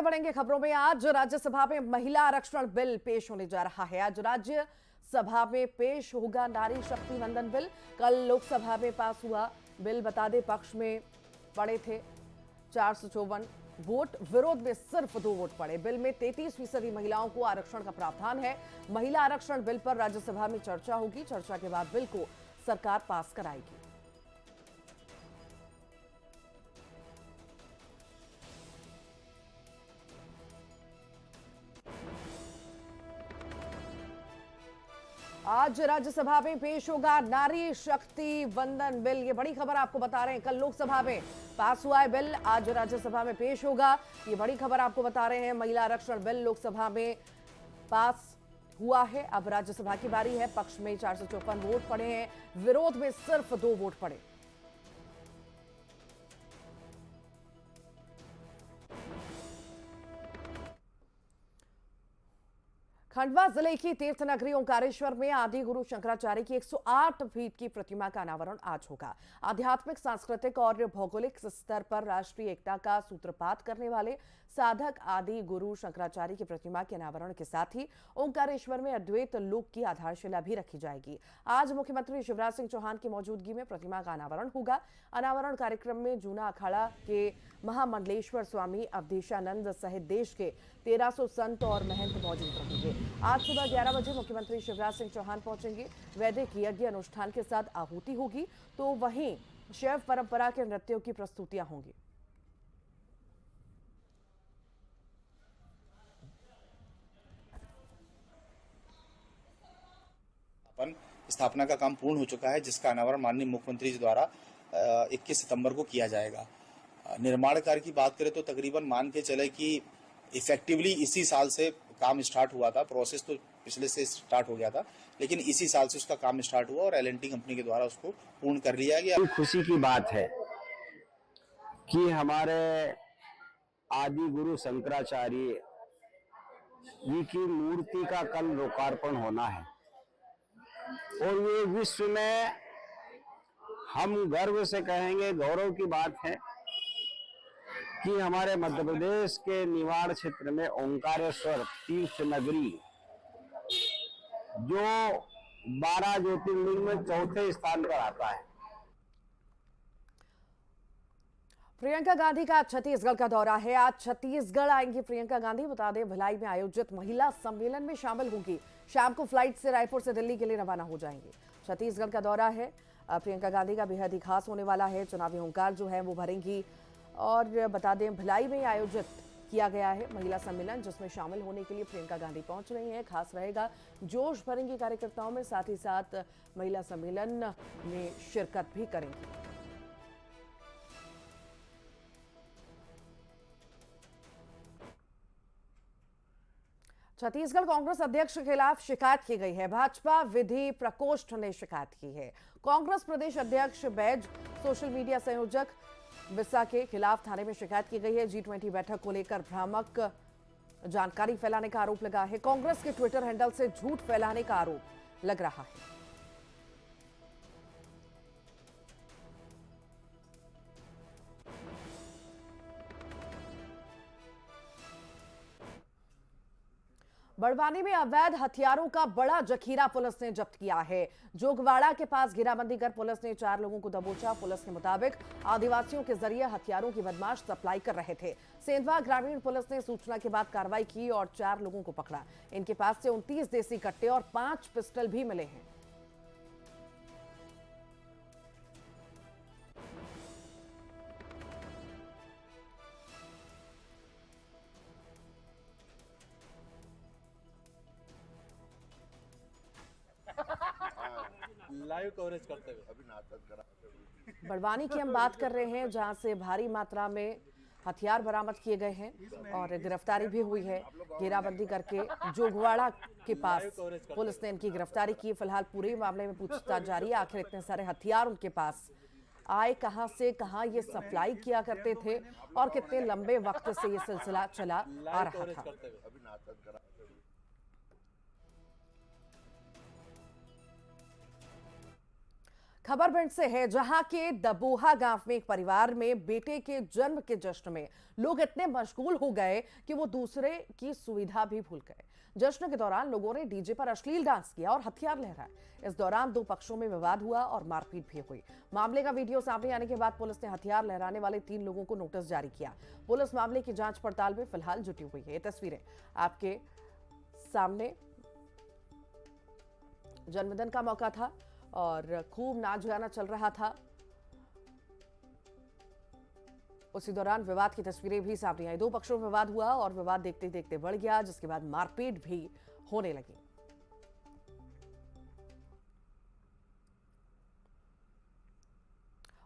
बढ़ेंगे खबरों में। आज राज्यसभा में महिला आरक्षण बिल पेश होने जा रहा है। आज राज्यसभा में पेश होगा नारी शक्ति वंदन बिल। कल लोकसभा में पास हुआ बिल, बता दें, पक्ष में पड़े थे 454 वोट, विरोध में सिर्फ 2 वोट पड़े। बिल में 33% महिलाओं को आरक्षण का प्रावधान है। महिला आरक्षण बिल पर राज्यसभा में चर्चा होगी। चर्चा के बाद बिल को सरकार पास कराएगी। आज राज्यसभा में पेश होगा नारी शक्ति वंदन बिल। ये बड़ी खबर आपको बता रहे हैं। कल लोकसभा में पास हुआ है बिल, आज राज्यसभा में पेश होगा। ये बड़ी खबर आपको बता रहे हैं। महिला आरक्षण बिल लोकसभा में पास हुआ है। अब राज्यसभा की बारी है। पक्ष में 454 वोट पड़े हैं, विरोध में सिर्फ 2 वोट पड़े। खंडवा जिले की तीर्थ नगरी ओंकारेश्वर में आदि गुरु शंकराचार्य की 108 फीट की प्रतिमा का अनावरण आज होगा। आध्यात्मिक, सांस्कृतिक और भौगोलिक स्तर पर राष्ट्रीय एकता का सूत्रपात करने वाले साधक आदि गुरु शंकराचार्य की प्रतिमा के अनावरण के साथ ही ओंकारेश्वर में अद्वैत लोक की आधारशिला भी रखी जाएगी। आज मुख्यमंत्री शिवराज सिंह चौहान की मौजूदगी में प्रतिमा का अनावरण होगा। अनावरण कार्यक्रम में जूना अखाड़ा के महामंडलेश्वर स्वामी अवधेशानंद सहित देश के 1300 संत और महंत मौजूद रहेंगे। आज सुबह 11 बजे मुख्यमंत्री शिवराज सिंह चौहान पहुंचेंगे। वैदिक यज्ञ अनुष्ठान के साथ आहुति होगी, तो वहीं शैव परंपरा के नृत्यों की प्रस्तुतियां होंगी। स्थापना का काम पूर्ण हो चुका है, जिसका अनावरण माननीय मुख्यमंत्री जी द्वारा 21 सितंबर को किया जाएगा। निर्माण कार्य की बात करें तो तकरीबन मान के चले कि इफेक्टिवली इसी साल से काम स्टार्ट हुआ था। प्रोसेस तो पिछले से स्टार्ट हो गया था, लेकिन इसी साल से उसका काम स्टार्ट हुआ और एल&टी कंपनी के द्वारा उसको पूर्ण कर लिया गया। खुशी की बात है कि हमारे आदि गुरु शंकराचार्य जी की मूर्ति का कल लोकार्पण होना है और ये विश्व में हम गर्व से कहेंगे, गौरव की बात है कि हमारे मध्य प्रदेश के निवाड़ क्षेत्र में ओंकारेश्वर तीर्थ नगरी, जो 12 ज्योतिर्लिंग में चौथे स्थान पर आता है। प्रियंका गांधी का छत्तीसगढ़ का दौरा है। आज छत्तीसगढ़ आएंगी प्रियंका गांधी। बता दें, भिलाई में आयोजित महिला सम्मेलन में शामिल होंगी। शाम को फ्लाइट से रायपुर से दिल्ली के लिए रवाना हो जाएंगी। छत्तीसगढ़ का दौरा है प्रियंका गांधी का, बेहद ही खास होने वाला है। चुनावी हुंकार जो है वो भरेंगी। और बता दें, भिलाई में आयोजित किया गया है महिला सम्मेलन, जिसमें शामिल होने के लिए प्रियंका गांधी पहुंच रही हैं। खास रहेगा, जोश भरेंगी कार्यकर्ताओं में, साथ ही साथ महिला सम्मेलन में शिरकत भी करेंगी। छत्तीसगढ़ कांग्रेस अध्यक्ष के खिलाफ शिकायत की गई है। भाजपा विधि प्रकोष्ठ ने शिकायत की है। कांग्रेस प्रदेश अध्यक्ष बैज सोशल मीडिया संयोजक बिस्सा के खिलाफ थाने में शिकायत की गई है। G20 बैठक को लेकर भ्रामक जानकारी फैलाने का आरोप लगा है। कांग्रेस के ट्विटर हैंडल से झूठ फैलाने का आरोप लग रहा है। बड़वानी में अवैध हथियारों का बड़ा जखीरा पुलिस ने जब्त किया है। जोगवाड़ा के पास घेराबंदी कर पुलिस ने 4 लोगों को दबोचा। पुलिस के मुताबिक आदिवासियों के जरिए हथियारों की बदमाश सप्लाई कर रहे थे। सेंधवा ग्रामीण पुलिस ने सूचना के बाद कार्रवाई की और 4 लोगों को पकड़ा। इनके पास से 29 देसी कट्टे और 5 पिस्टल भी मिले हैं। लाइव कवरेज करते हुए अभी नाटक करा। बड़वानी की हम बात कर रहे हैं, जहां से भारी मात्रा में हथियार बरामद किए गए हैं और गिरफ्तारी भी हुई है। घेराबंदी करके जोगवाड़ा के पास पुलिस ने इनकी गिरफ्तारी की। फिलहाल पूरे मामले में पूछताछ जारी है। आखिर इतने सारे हथियार उनके पास आए कहां से, कहां ये सप्लाई किया करते थे और कितने लंबे वक्त से ये सिलसिला चला आ रहा था। खबर भिंड से है, जहां के दबोहा गांव में एक परिवार में बेटे के जन्म के जश्न में लोग इतने मशगूल हो गए कि वो दूसरे की सुविधा भी भूल गए। जश्न के दौरान लोगों ने डीजे पर अश्लील डांस किया और हथियार लहराए। इस दौरान दो पक्षों में विवाद हुआ और मारपीट भी हुई। मामले का वीडियो सामने आने के बाद पुलिस ने हथियार लहराने वाले 3 लोगों को नोटिस जारी किया। पुलिस मामले की जांच पड़ताल में फिलहाल जुटी हुई है। ये तस्वीरें आपके सामने जन्मदिन का मौका था और खूब नाच गाना चल रहा था। उसी दौरान विवाद की तस्वीरें भी सामने आई। दो पक्षों में विवाद हुआ और विवाद देखते देखते बढ़ गया, जिसके बाद मारपीट भी होने लगी।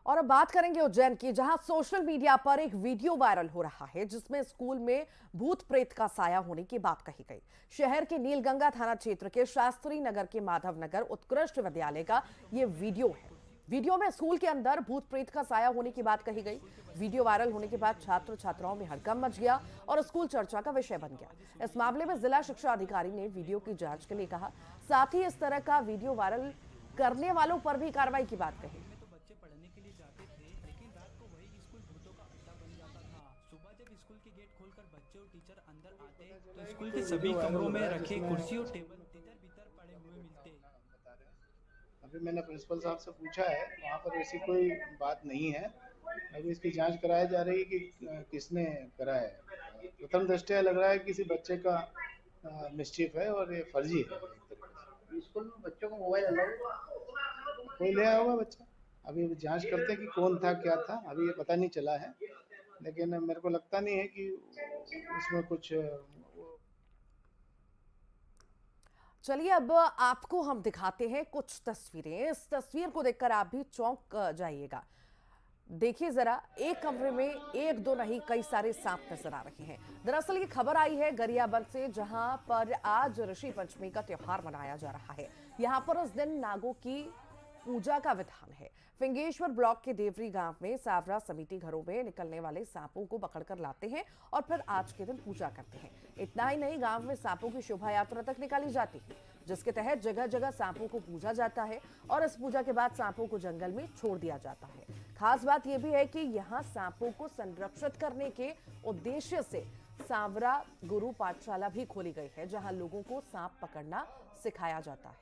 और अब बात करेंगे उज्जैन की, जहां सोशल मीडिया पर एक वीडियो वायरल हो रहा है जिसमें स्कूल में भूत प्रेत का साया होने की बात कही गई। शहर के नीलगंगा थाना क्षेत्र के शास्त्री नगर के माधव नगर उत्कृष्ट विद्यालय का यह वीडियो है। वीडियो में स्कूल के अंदर भूत प्रेत का साया होने की बात कही गई। वीडियो वायरल होने के बाद छात्र छात्राओं में हड़कंप मच गया और स्कूल चर्चा का विषय बन गया। इस मामले में जिला शिक्षा अधिकारी ने वीडियो की जांच के लिए कहा, साथ ही इस तरह का वीडियो वायरल करने वालों पर भी कार्रवाई की बात कही। तो स्कूल के सभी कमरों में रखे कुर्सी और टेबल तितर बितर पड़े हुए मिलते। अभी मैंने प्रिंसिपल साहब से पूछा है, वहाँ पर ऐसी कोई बात नहीं है। अभी इसकी जांच कराई जा रही है कि किसने करा है। प्रथम दृष्टया लग रहा है कि किसी बच्चे का मिस्चीफ है और ये फर्जी है। स्कूल में बच्चों को मोबाइल अलाउ कोई ले आया होगा बच्चा। अभी जांच करते हैं कि कौन था क्या था, अभी ये पता नहीं चला है, लेकिन मेरे को लगता नहीं है कि उसमें कुछ। चलिए अब आपको हम दिखाते हैं कुछ तस्वीरें। इस तस्वीर को देखकर आप भी चौंक जाइएगा। देखिए जरा, एक कमरे में एक दो नहीं कई सारे सांप नजर आ रहे हैं। दरअसल ये खबर आई है गरियाबंद से, जहां पर आज ऋषि पंचमी का त्योहार मनाया जा रहा है। यहां पर इस दिन नागों की पूजा का विधान है। फिंगेश्वर ब्लॉक के देवरी गांव में सावरा समिति घरों में निकलने वाले सांपों को पकड़कर लाते हैं और फिर आज के दिन पूजा करते हैं। इतना ही नहीं, गांव में सांपों की शोभा यात्रा तक निकाली जाती है, जिसके तहत जगह जगह सांपों को पूजा जाता है और इस पूजा के बाद सांपों को जंगल में छोड़ दिया जाता है। खास बात यह भी है कि यहाँ सांपों को संरक्षित करने के उद्देश्य से सावरा गुरु पाठशाला भी खोली गई है, जहां लोगों को सांप पकड़ना सिखाया जाता है।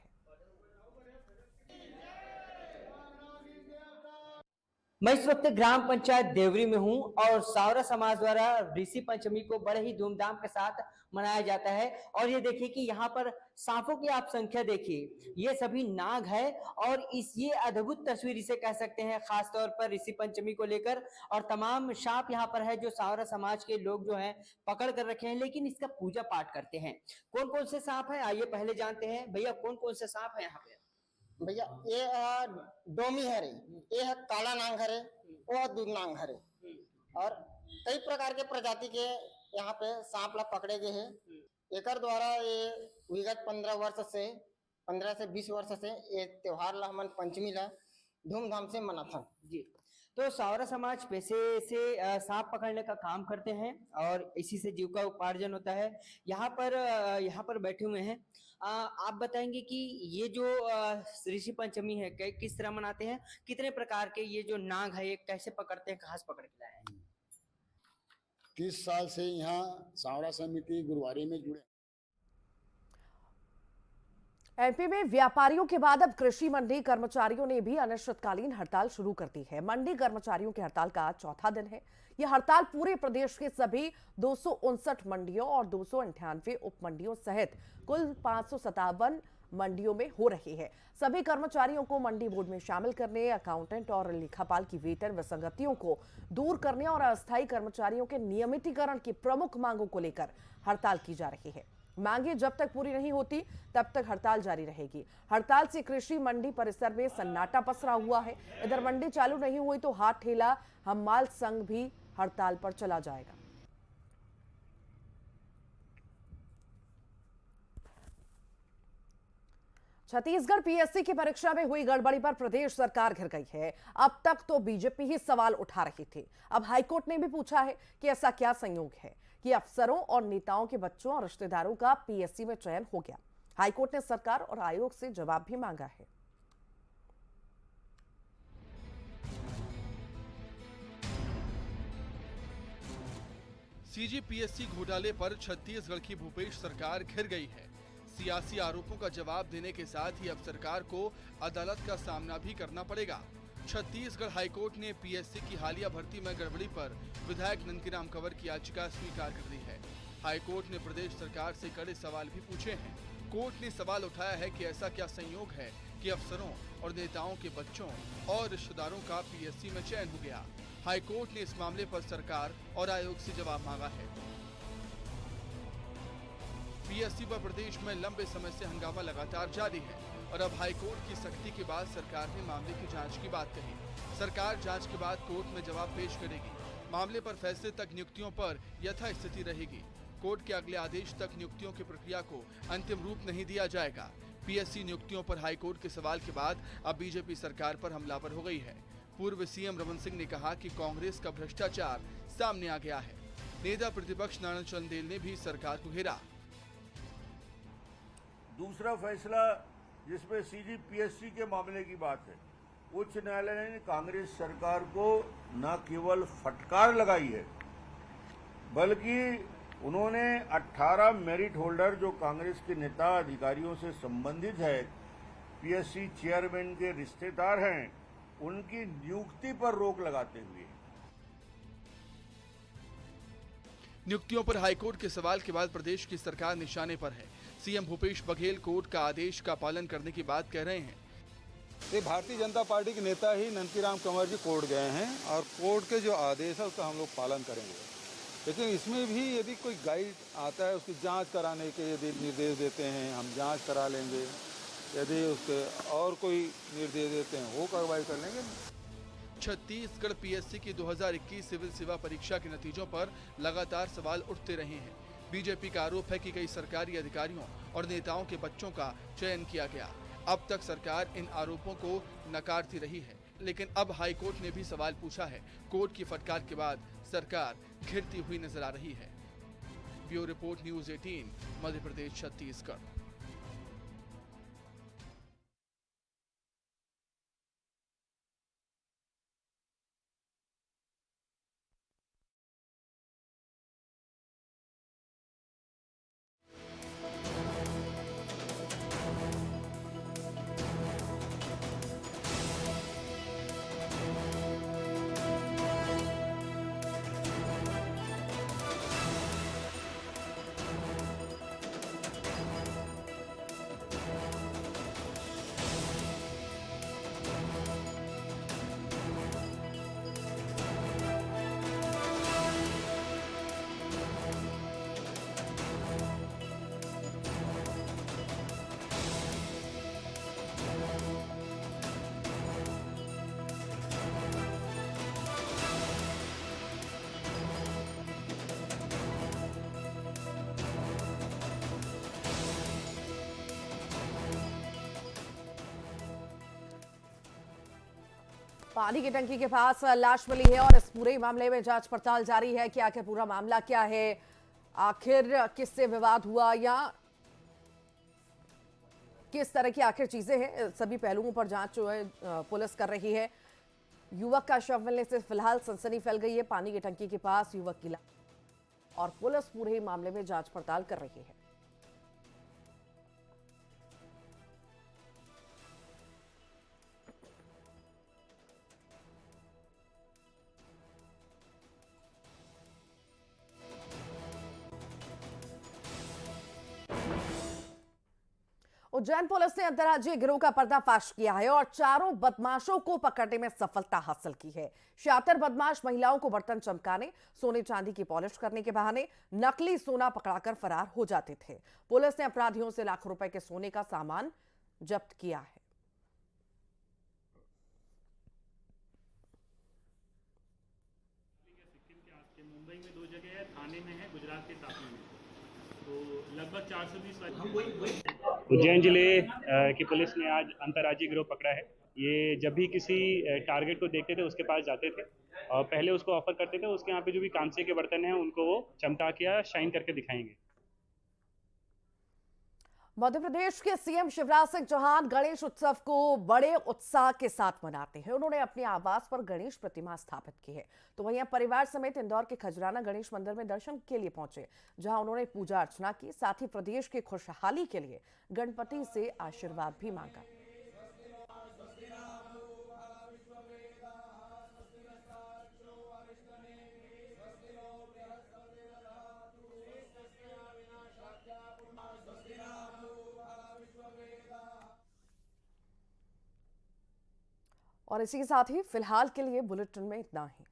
मैं इस वक्त ग्राम पंचायत देवरी में हूं और सावरा समाज द्वारा ऋषि पंचमी को बड़े ही धूमधाम के साथ मनाया जाता है। और ये देखिए कि यहाँ पर सांपों की आप संख्या देखिए, ये सभी नाग है और ये अद्भुत तस्वीर इसे कह सकते हैं, खास तौर पर ऋषि पंचमी को लेकर। और तमाम सांप यहाँ पर है जो सावरा समाज के लोग जो हैं पकड़ कर रखे हैं, लेकिन इसका पूजा पाठ करते हैं। कौन कौन से सांप है आइए पहले जानते हैं। भैया कौन कौन से सांप है यहाँ पे? भैया ये डोमी है रे, ये है काला नांग है, वो दूध नांग है और कई प्रकार के प्रजाति के यहाँ पे सांप ला पकड़े गए हैं। एकर द्वारा ये विगत 15 से 20 वर्ष से ये त्योहार ला हमन पंचमी ला धूमधाम से मनाथन जी। तो सावरा समाज पैसे से सांप पकड़ने का काम करते हैं और इसी से जीव का उपार्जन होता है। यहाँ पर बैठे हुए हैं। आप बताएंगे कि ये जो ऋषि पंचमी है किस तरह मनाते हैं, कितने प्रकार के ये जो नाग है ये कैसे पकड़ते हैं, कहाँ से पकड़ के लाए हैं? 30 साल से यहाँ सावरा समिति गुरुवारी में जुड़े। एमपी में व्यापारियों के बाद अब कृषि मंडी कर्मचारियों ने भी अनिश्चितकालीन हड़ताल शुरू कर दी है। मंडी कर्मचारियों की हड़ताल का आज चौथा दिन है। यह हड़ताल पूरे प्रदेश के सभी 259 मंडियों और 298 उप मंडियों सहित कुल 557 मंडियों में हो रही है। सभी कर्मचारियों को मंडी बोर्ड में शामिल करने, अकाउंटेंट और लेखापाल की वेतन विसंगतियों को दूर करने और अस्थायी कर्मचारियों के नियमितीकरण की प्रमुख मांगों को लेकर हड़ताल की जा रही है। मांगे जब तक पूरी नहीं होती तब तक हड़ताल जारी रहेगी। हड़ताल से कृषि मंडी परिसर में सन्नाटा पसरा हुआ है। इधर मंडी चालू नहीं हुई तो हाथ ठेला हम्माल संघ भी हड़ताल पर चला जाएगा। छत्तीसगढ़ पीएससी की परीक्षा में हुई गड़बड़ी पर प्रदेश सरकार घिर गई है। अब तक तो बीजेपी ही सवाल उठा रही थी। अब हाईकोर्ट ने भी पूछा है कि ऐसा क्या संयोग है कि अफसरों और नेताओं के बच्चों और रिश्तेदारों का पीएससी में चयन हो गया। हाईकोर्ट ने सरकार और आयोग से जवाब भी मांगा है। सीजीपीएससी घोटाले पर छत्तीसगढ़ की भूपेश सरकार घिर गई है। सियासी आरोपों का जवाब देने के साथ ही अब सरकार को अदालत का सामना भी करना पड़ेगा। छत्तीसगढ़ हाईकोर्ट ने पीएससी की हालिया भर्ती में गड़बड़ी पर विधायक नंदकीराम कंवर की याचिका स्वीकार कर दी है। हाईकोर्ट ने प्रदेश सरकार से कड़े सवाल भी पूछे हैं। कोर्ट ने सवाल उठाया है कि ऐसा क्या संयोग है कि अफसरों और नेताओं के बच्चों और रिश्तेदारों का पीएससी में चयन हो गया। हाईकोर्ट ने इस मामले पर सरकार और आयोग से जवाब मांगा है। पीएससी पर प्रदेश में लंबे समय से हंगामा लगातार जारी है और अब हाईकोर्ट की सख्ती के बाद सरकार ने मामले की जांच की बात कही। सरकार जांच के बाद कोर्ट में जवाब पेश करेगी। मामले पर फैसले तक नियुक्तियों पर यथास्थिति रहेगी। कोर्ट के अगले आदेश तक नियुक्तियों की प्रक्रिया को अंतिम रूप नहीं दिया जाएगा। पीएससी नियुक्तियों पर हाईकोर्ट के सवाल के बाद अब बीजेपी सरकार पर हमलावर हो गई है। पूर्व सीएम रमन सिंह ने कहा कि कांग्रेस का भ्रष्टाचार सामने आ गया है। नेता प्रतिपक्ष नारायण चंदेल ने भी सरकार को घेरा। दूसरा फैसला जिसमें सीजीपीएससी के मामले की बात है, उच्च न्यायालय ने कांग्रेस सरकार को न केवल फटकार लगाई है बल्कि उन्होंने 18 मेरिट होल्डर जो कांग्रेस के नेता अधिकारियों से संबंधित है, पीएससी चेयरमैन के रिश्तेदार हैं, उनकी नियुक्ति पर रोक लगाते हुए नियुक्तियों पर हाईकोर्ट के सवाल के बाद प्रदेश की सरकार निशाने पर है। सीएम भूपेश बघेल कोर्ट का आदेश का पालन करने की बात कह रहे हैं। ये भारतीय जनता पार्टी के नेता ही नंदकीराम कंवर जी कोर्ट गए हैं और कोर्ट के जो आदेश है उसका हम लोग पालन करेंगे। लेकिन इसमें भी यदि कोई गाइड आता है, उसकी जांच कराने के यदि निर्देश देते हैं, हम जांच करा लेंगे। यदि उसके और कोई निर्देश देते हैं वो कार्रवाई कर लेंगे। छत्तीसगढ़ पीएससी की 2021 सिविल सेवा परीक्षा के नतीजों पर लगातार सवाल उठते रहे हैं। बीजेपी का आरोप है कि कई सरकारी अधिकारियों और नेताओं के बच्चों का चयन किया गया। अब तक सरकार इन आरोपों को नकारती रही है, लेकिन अब हाईकोर्ट ने भी सवाल पूछा है। कोर्ट की फटकार के बाद सरकार घिरती हुई नजर आ रही है। Bureau report news 18 Madhya Pradesh Chhattisgarh. पानी की टंकी के पास लाश मिली है और इस पूरे मामले में जांच पड़ताल जारी है कि आखिर पूरा मामला क्या है, आखिर किससे विवाद हुआ या किस तरह की आखिर चीजें हैं। सभी पहलुओं पर जांच जो है पुलिस कर रही है। युवक का शव मिलने से फिलहाल सनसनी फैल गई है। पानी की टंकी के पास युवक की लाश और पुलिस पूरे मामले में जांच पड़ताल कर रही है। उज्जैन पुलिस ने अंतर्राज्यीय गिरोह का पर्दाफाश किया है और चारों बदमाशों को पकड़ने में सफलता हासिल की है। शातिर बदमाश महिलाओं को बर्तन चमकाने, सोने चांदी की पॉलिश करने के बहाने नकली सोना पकड़ाकर फरार हो जाते थे। पुलिस ने अपराधियों से लाखों रुपए के सोने का सामान जब्त किया है। मुंबई में 2 जगह है, थाने में है, गुजरात के साथ में, तो लगभग 420। उज्जैन जिले की पुलिस ने आज अंतर्राज्यीय गिरोह पकड़ा है। ये जब भी किसी टारगेट को देखते थे उसके पास जाते थे और पहले उसको ऑफर करते थे उसके यहाँ पे जो भी कांसे के बर्तन हैं उनको वो चमका के या शाइन करके दिखाएंगे। मध्य प्रदेश के सीएम शिवराज सिंह चौहान गणेश उत्सव को बड़े उत्साह के साथ मनाते हैं। उन्होंने अपने आवास पर गणेश प्रतिमा स्थापित की है, तो वहीं परिवार समेत इंदौर के खजराना गणेश मंदिर में दर्शन के लिए पहुंचे, जहां उन्होंने पूजा अर्चना की, साथ ही प्रदेश की खुशहाली के लिए गणपति से आशीर्वाद भी मांगा। और इसी के साथ ही फिलहाल के लिए बुलेटिन में इतना ही।